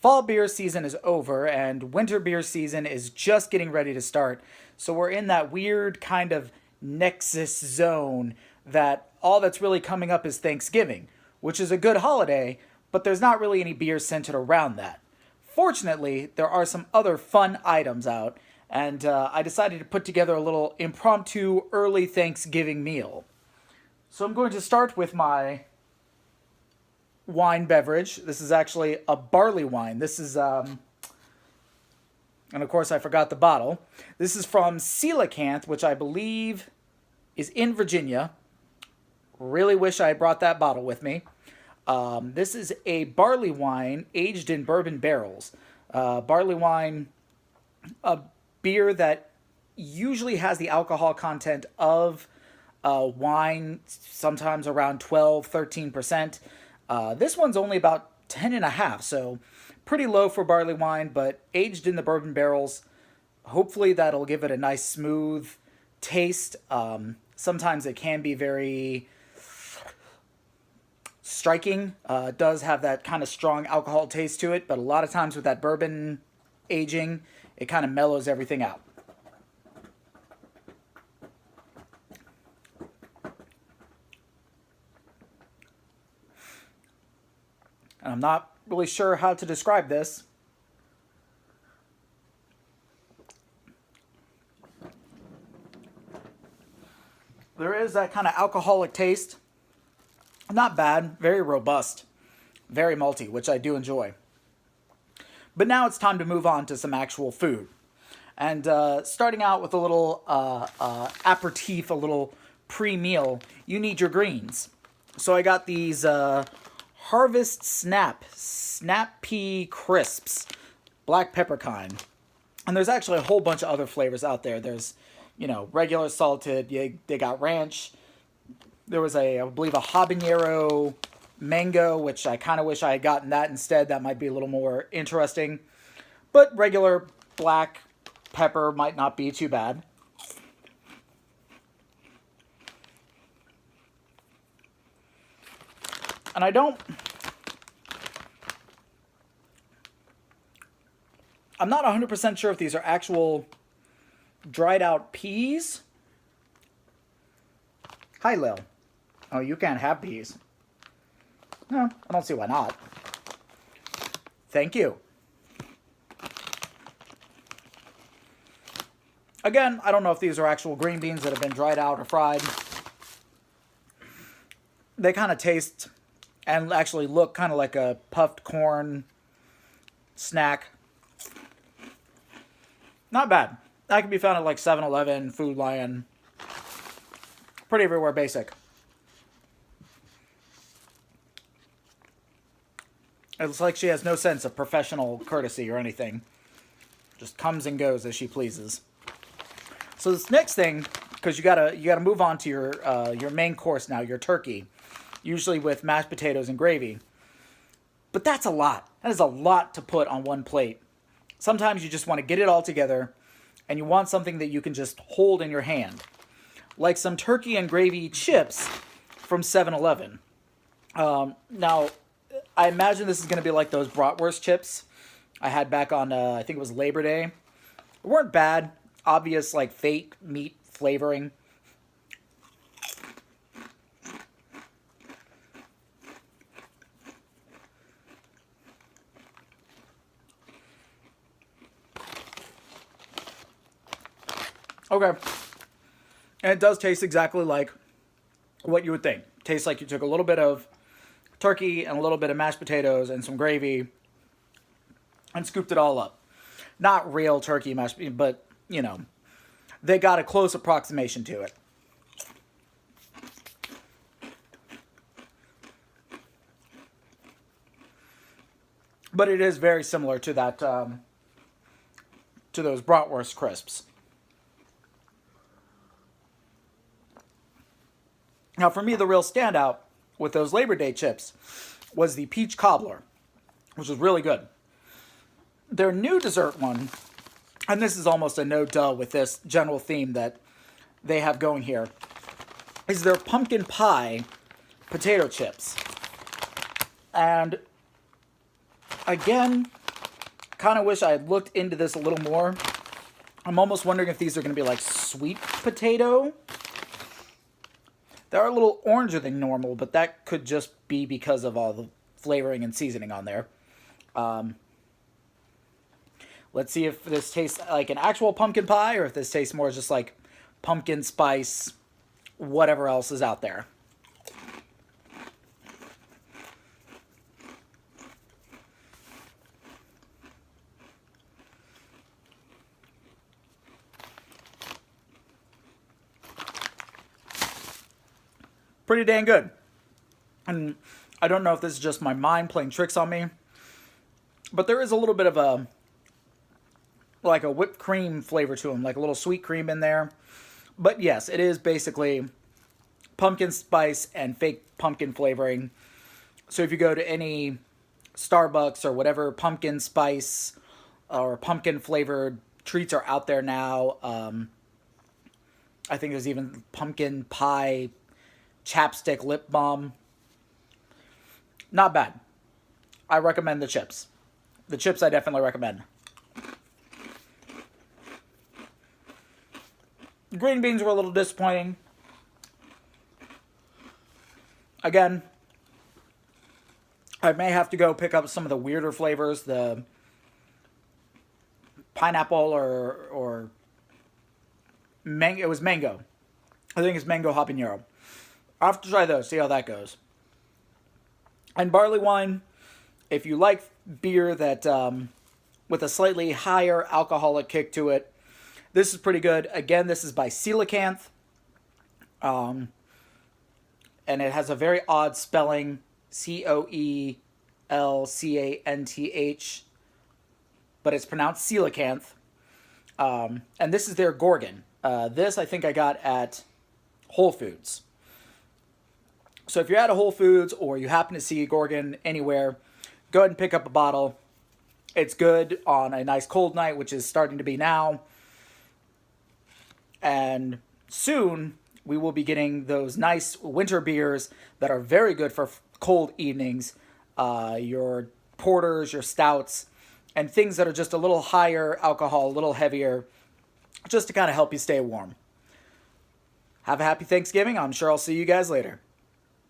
fall beer season is over and winter beer season is just getting ready to start. So we're in that weird kind of nexus zone that all that's really coming up is Thanksgiving, which is a good holiday, but there's not really any beer centered around that. Fortunately, there are some other fun items out, and I decided to put together a little impromptu early Thanksgiving meal. So I'm going to start with my wine beverage. This is actually a barley wine. This is, and of course I forgot the bottle. This is from Coelacanth, which I believe is in Virginia. Really wish I had brought that bottle with me. This is a barley wine aged in bourbon barrels. Barley wine, a beer that usually has the alcohol content of wine, sometimes around 12, 13%. This one's only about 10.5, so pretty low for barley wine, but aged in the bourbon barrels. Hopefully that'll give it a nice smooth taste. Sometimes it can be very striking. It does have that kind of strong alcohol taste to it, but a lot of times with that bourbon aging, it kind of mellows everything out. And I'm not really sure how to describe this. There is that kind of alcoholic taste. Not bad, very robust, very malty, which I do enjoy. But now it's time to move on to some actual food. And starting out with a little aperitif, a little pre-meal, you need your greens. So I got these Harvest Snap Pea Crisps, black pepper kind. And there's actually a whole bunch of other flavors out there. There's, regular salted, they got ranch. There was I believe, a habanero mango, which I kind of wish I had gotten that instead. That might be a little more interesting. But regular black pepper might not be too bad. And I'm not 100% sure if these are actual dried out peas. Hi, Lil. Oh, you can't have peas. No, I don't see why not. Thank you. Again, I don't know if these are actual green beans that have been dried out or fried. They kind of taste and actually look kind of like a puffed corn snack. Not bad. That can be found at like 7-Eleven, Food Lion. Pretty everywhere basic. It's like she has no sense of professional courtesy or anything. Just comes and goes as she pleases. So this next thing, because you gotta move on to your main course now, your turkey, usually with mashed potatoes and gravy. But that's a lot. That is a lot to put on one plate. Sometimes you just want to get it all together, and you want something that you can just hold in your hand, like some turkey and gravy chips from 7-Eleven. Now, I imagine this is going to be like those bratwurst chips I had back on, I think it was Labor Day. They weren't bad. Obvious, like, fake meat flavoring. Okay. And it does taste exactly like what you would think. Tastes like you took a little bit of turkey and a little bit of mashed potatoes and some gravy and scooped it all up. Not real turkey mashed, but, they got a close approximation to it. But it is very similar to that, to those bratwurst crisps. Now, for me, the real standout with those Labor Day chips was the peach cobbler, which was really good. Their new dessert one, and this is almost a no-duh with this general theme that they have going here, is their pumpkin pie potato chips. And again, kind of wish I had looked into this a little more. I'm almost wondering if these are going to be like sweet potato. They're a little oranger than normal, but that could just be because of all the flavoring and seasoning on there. Let's see if this tastes like an actual pumpkin pie or if this tastes more just like pumpkin spice, whatever else is out there. Pretty dang good. And I don't know if this is just my mind playing tricks on me, but there is a little bit of a whipped cream flavor to them, like a little sweet cream in there. But yes, it is basically pumpkin spice and fake pumpkin flavoring. So if you go to any Starbucks or whatever pumpkin spice or pumpkin flavored treats are out there now, I think there's even pumpkin pie chapstick lip balm. Not bad. I recommend the chips. The chips I definitely recommend. Green beans were a little disappointing. Again, I may have to go pick up some of the weirder flavors, the pineapple or mango. It was mango. I think it's mango habanero. I'll have to try those, see how that goes. And barley wine, if you like beer that with a slightly higher alcoholic kick to it, this is pretty good. Again, this is by Coelacanth. And it has a very odd spelling, Coelcanth, but it's pronounced Coelacanth. And this is their Gorgon. This I think I got at Whole Foods. So if you're at a Whole Foods or you happen to see Gorgon anywhere, go ahead and pick up a bottle. It's good on a nice cold night, which is starting to be now. And soon we will be getting those nice winter beers that are very good for cold evenings. Your porters, your stouts, and things that are just a little higher alcohol, a little heavier, just to kind of help you stay warm. Have a happy Thanksgiving. I'm sure I'll see you guys later.